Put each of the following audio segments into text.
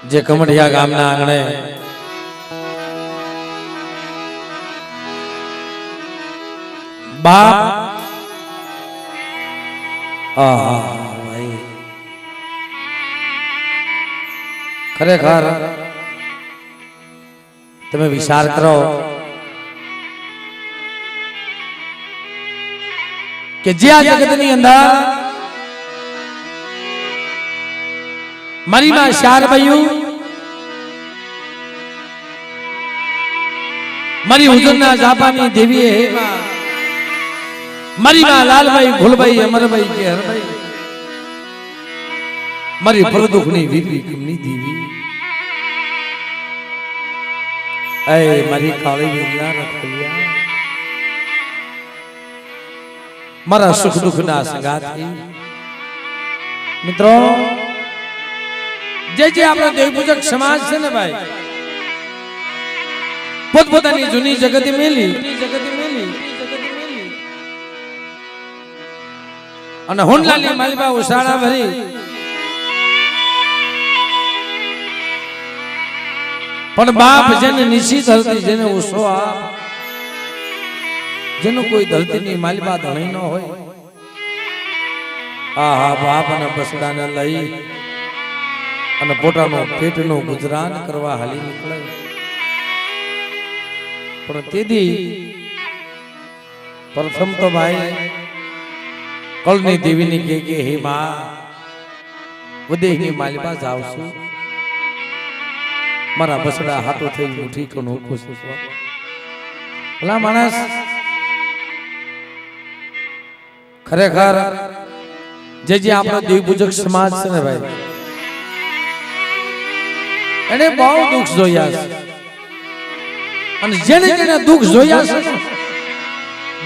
જે કમઢિયા ગામના આંગણે બાપ ભાઈ ખરેખર તમે વિચાર કરો કે જે આ જગતની અંદર મારી માં શાર ભાઈયું મારી હુજુરના જાપાની દેવીએ હે મારી માં લાલભાઈ ભૂલભાઈ અમરભાઈ કે હરભાઈ મારી પરદુખની વીરવી કમની દેવી એ મારી કાળી વિંગલા રખલિયા મારા સુખ દુઃખના સંગાથી મિત્રો જે આપણો દેવપૂજક સમાજ છે ને ભાઈ પોતપોતાની જૂની જગત મેલી અને હોનલાલી માલિબા ઉસાળા ભરી પણ બાપ જેને નિશ્ચિત હતી જેને ઉસો આપ જેનું કોઈ ધરતીની માલિબા ધણી ન હોય હા બાપ અને બસડાને લઈ અને પોતાનું પેટનું ગુજરાન કરવા હાલી નીકળે પણ તેથી પ્રથમ તો ભાઈ કળની દેવીની કે હે માં ઉદેહની માલિબા જાવશું મારા બસડા હાથો થઈ ઉઠી કે નો ખુશ ભલા માણસ ખરેખર જે આપણો દેવપૂજક સમાજ છે ને ભાઈ એને બહુ દુઃખ જોયા છે અને જેને જેને દુઃખ જોયા છે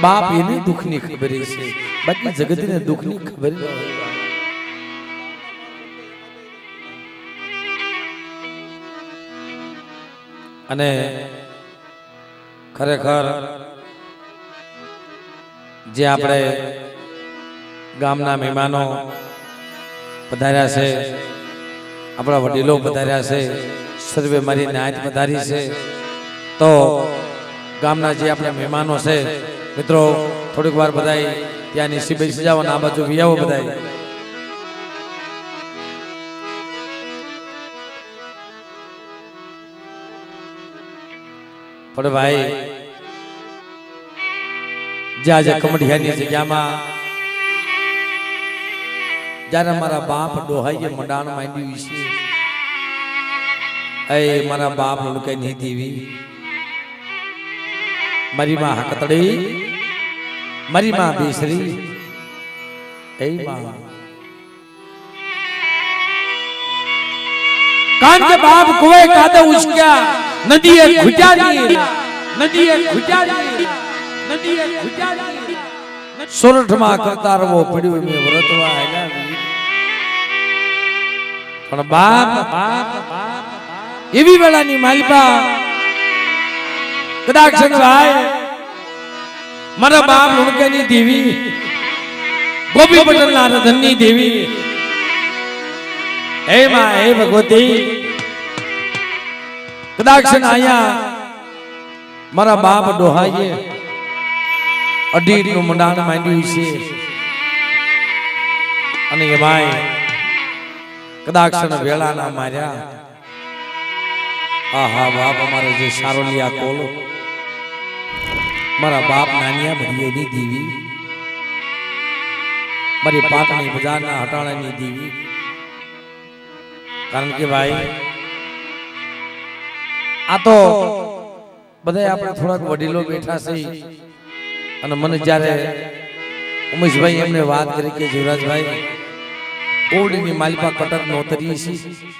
બાપ એને દુઃખની ખબર છે બાકી જગતને દુઃખની ખબર ન હોય અને ખરેખર જે આપણે ગામના મહેમાનો પધાર્યા છે આપણા વડીલો પધાર્યા છે સર્વે મારી નાયત પધારી છે તો ગામના જે આપણા મહેમાનો છે મિત્રો થોડીક વાર બધાય ત્યાં નીચે બેસી જાવ અને આ બાજુ વિયાવો બધાય પણ ભાઈ જે આજે કમઢિયાની જગ્યામાં જ્યારે મારા બાપ ડોહાઈએ મંડાણ માંડ્યું છે એ મારા બાપ લુકાઈ નહીં દેવી મારી માં હકતડી મારી માં બેસરી એ માં કાન કે બાપ કુએ કાદે ઉચક્યા નદીએ ઘુટ્યાની સોરઠમાં કરતા રવો પડ્યું મેં વ્રતવા આયલા પણ બાપ એવી વેળાની માલિબા કદાચ ભાઈ મારા બાપ લુણકેની દેવી ગોપી પટેલના રધનની દેવી હે માં હે ભગવતી કદાચ આયા મારા બાપ ડોહાઈએ અઢીનું મંડાણ માંડ્યું છે અને એમાંય કદાચ વેળા ના માર્યા આહા બાપ અમારે જે સારોલિયા કોલો મારા બાપ નાનિયા ભરીએની દેવી મારી પાટણી બજારના હટાણાની દેવી કારણ કે ભાઈ આ તો બધા આપણે થોડાક વડીલો બેઠા છે અને મને જ્યારે ઉમેશભાઈ એમને વાત કરી કે જીવરાજભાઈ ઓરડીની માલિપા કટક નોતરીએ છીએ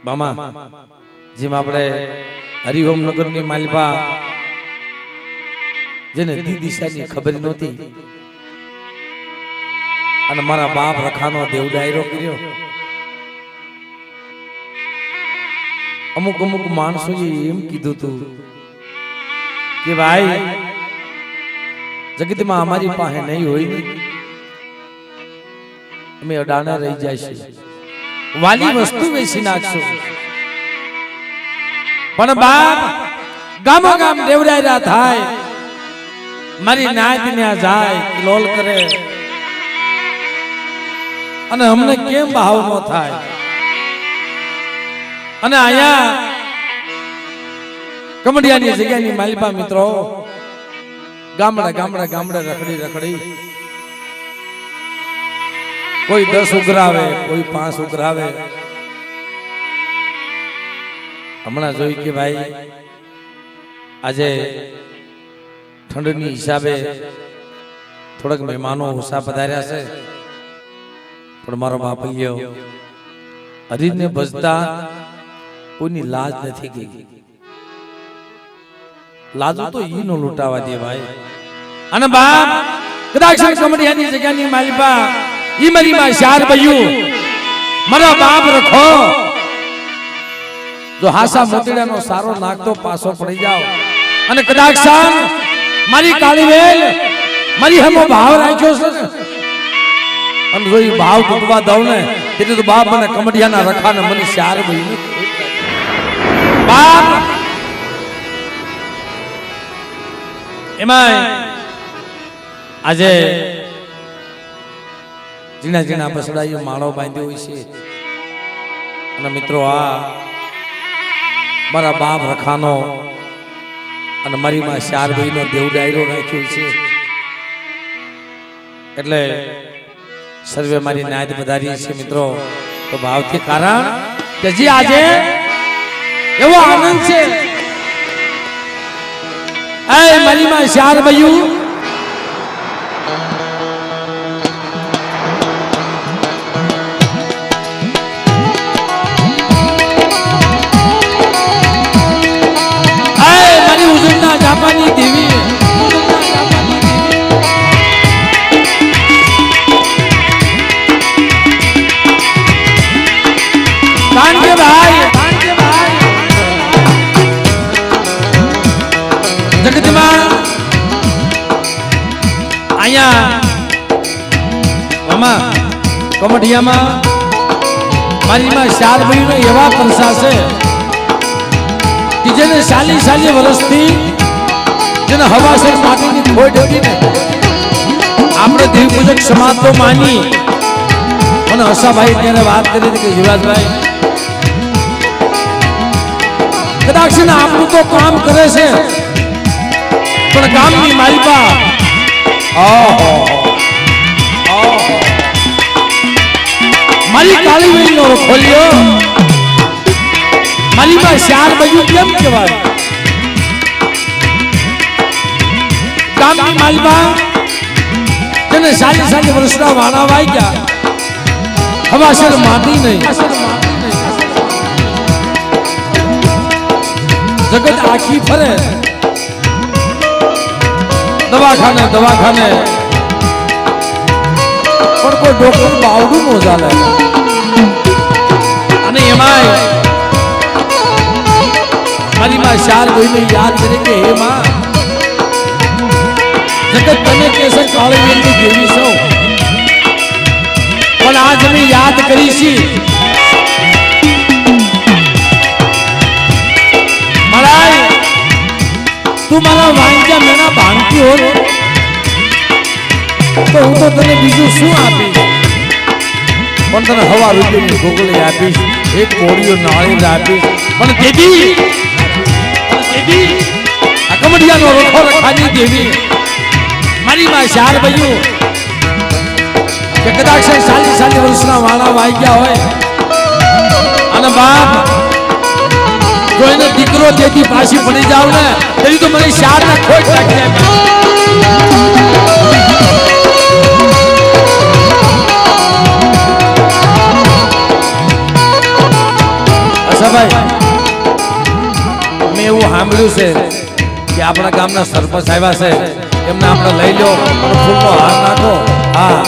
મામા જેમ આપણે હરિઓમ નગરની માલિપા જેને દી દિશાની ખબર નહોતી અને મારા બાપ રખાનો દેવ ડાયરો કર્યો અમુક અમુક માણસોએ એમ કીધું તું કે ભાઈ જગતમાં અમારી પાસે નહીં હોય ને અમે અડાણા રહી જાય છે વાલી વસ્તુ વેચી નાખશું, પણ બાપ ગામો ગામ દેવડાયરા થાય, મારી નાત ન્યા જાય, લોલ કરે, અને અમને કેમ ભાવ ન થાય? અને આયા કમડિયાની જગ્યાની માલિપા મિત્રો ગામડા ગામડા ગામડા રખડી રખડી કોઈ 10 ઉઘરાવે, કોઈ 5 ઉઘરાવે. હમણાં જોઈ કે ભાઈ આજે ઠંડની હિસાબે થોડાક મહેમાનો ઓછા પધાર્યા છે, પણ મારો બાપૈયો હરીને બસતા કોઈની લાજ નથી ગઈ. લાજો તો ઈ નો લૂંટાવા દે ભાઈ. અને બાપ કદાચ કમડિયાની જગ્યાની માલિપા ઈ મારી માં શાર બયું મારા બાપ રખો, જો હાસા મોતીડાનો સારો નાખતો પાછો પડી જાવ, અને કદાચ મારી કાળી વેલ મારી હમો ભાવ રાખ્યો છે ને, અને જો ઈ ભાવ તૂટવા દઉં ને એટલે તો બાપ અને કમડિયાના રખાને મને શાર બયું બાપ. એમાં આજે ઝીણા ઝીણા બસડાઈઓ માળો બાંધ્યો હોય છે, અને મિત્રો આ મારા બાપ રખાનો અને મારી માં શારભાઈ નો દેવ ડાયરો રાખ્યો છે. એટલે સર્વે મારી નાદ વધારી છે મિત્રો, તો ભાવથી કારણ કે જે આજે એવો આનંદ છે. એ મારી માં શારભાઈ જાપાની દેવી કાંકે ભાઈ જગતમાં અહીંયા આમાં કમઢિયામાં મારી માં શારભાઈ નો એવા પરસા છે કે જેને 40 વર્ષથી જેને હવાસર માટીની ખોટ હતી ને, આપણે દેવ પૂજક સમાજ તો માની, અને હસાભાઈ ત્યારે વાત કરી હતી કે યુવરાજભાઈ કદાચ ને આપણું તો કામ કરે છે, પણ ગામની માલિપા મારી કાળી વેલ નો ખોલ્યો, મારી માં શાર બજુ કેમ કહેવાય? ગામની માલિપા તેને 40 વર્ષના વાણા વાઈ ગયા, હવાસર માટી નહીં, જગત આખી ફરે દવાખાને દવાખાને, પણ કોઈ ડોક્ટર બાવડું નો ચાલે. અને એમાંય મારી માં શાર ભાઈને યાદ કરે કે હે માં જગત તને કેસે કાળી વેલની દેવી છો, પણ આજ અમે યાદ કરી છી મરાય તું મારા વાંજા મેના ભાંગતી હોત તો હું તો તને બીજું શું આપીશ, પણ તને હવા રૂપિયાની ગોગળી આપીશ, એક કોળીઓ નાળીને આપીશ, પણ દેવી આ કમડિયાનો રખો રખાની દેવી મારી માં શાર બયું કે કદાચ 40 વર્ષના વાળા વાઈ ગયા હોય, અને બાપ જો એનો દીકરો તેથી પાછી પડી જાવ ને તેવી તો મને શાર ના ખોટ રાખી ભાઈ. મેં એવું સાંભળ્યું છે કે આપણા ગામના સરપંચ આવ્યા છે, એમને આપણે લઈ લો, ફૂલનો હાર નાખો. હા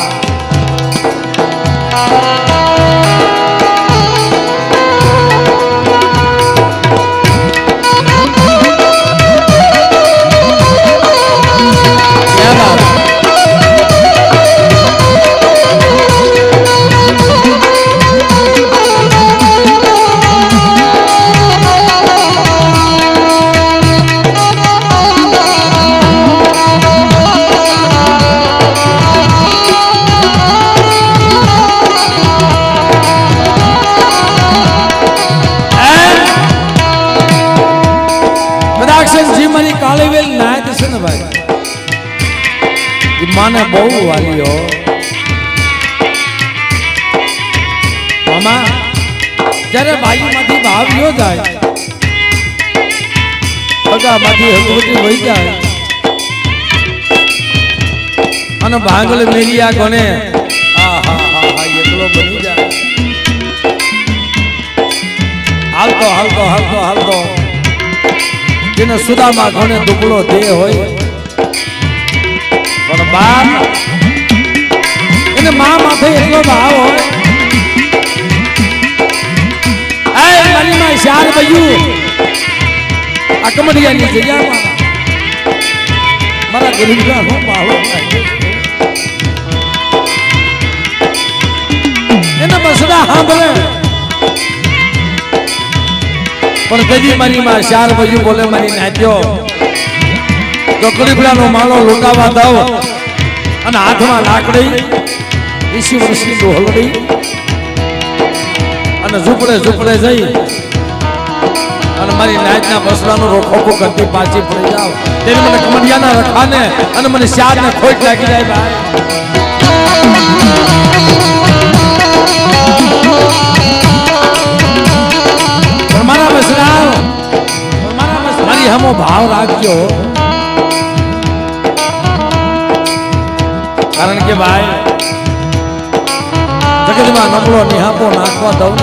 માને બહુ વાલીઓ મામા જ્યારે બાઈમાંથી ભાવ યો જાય પગામાંથી હકવટી વહી જાય અને ભાંગલ મેરિયા કોને એકલો બની જાય હાલતો હાલતો હાલતો હાલતો જેને સુદામાં ઘણે દુબળો દેહ હોય પણ બાપ એને મા માથે એટલો ભાવ હોય મારી માં શાર બયું આ કમડિયાની જગ્યામાં મારા ગરીબના નો પાહો એને બસડા સાંભળે પણ કદી મારી માં શાર બયું બોલે મારી નાચ્યો તો ગરીબડાનો માળો લૂંટાવા દઉં અને હાથમાં લાકડી 20 વર્ષની ડોહલડી અને ઝૂપડે ઝૂપડે જઈ અને મારી નાચના બસડાનો રોખોકો કરતી પાછી પડી જાવ તેને મને કમડિયાના રખાને અને મને શારને ખોટ લાગી જાય ભાઈ મારા બસડા મારી હમો ભાવ રાખજો કારણ કે ભાઈ જગતમાં નમળો નિહાપો નાખવા દઉં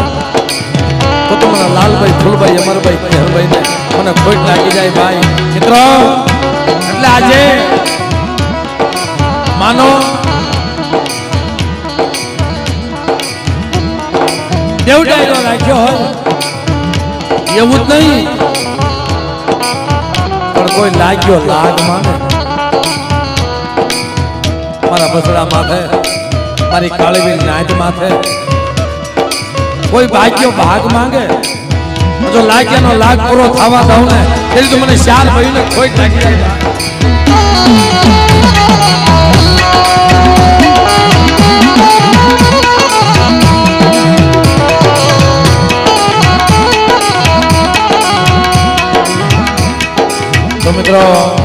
તો મને લાલભાઈ ફૂલભાઈ અમરભાઈ કેહરભાઈ ને મને ખોટ લાગી જાય ભાઈ મિત્રો એટલે આજે માનો દેવડાઈનો રાખ્યો હોય એવું જ નહીં પણ કોઈ લાગ્યો લાગ માને મારા બસડા માથે મારી કાળવી નાચ માથે કોઈ ભાગ્યો ભાગ માંગે જો લાગ્યાનો લાગ પૂરો થવા દઉં ને એટલે તો મને શાર ભરીને ખોટ લાગી જાય તો મિત્રો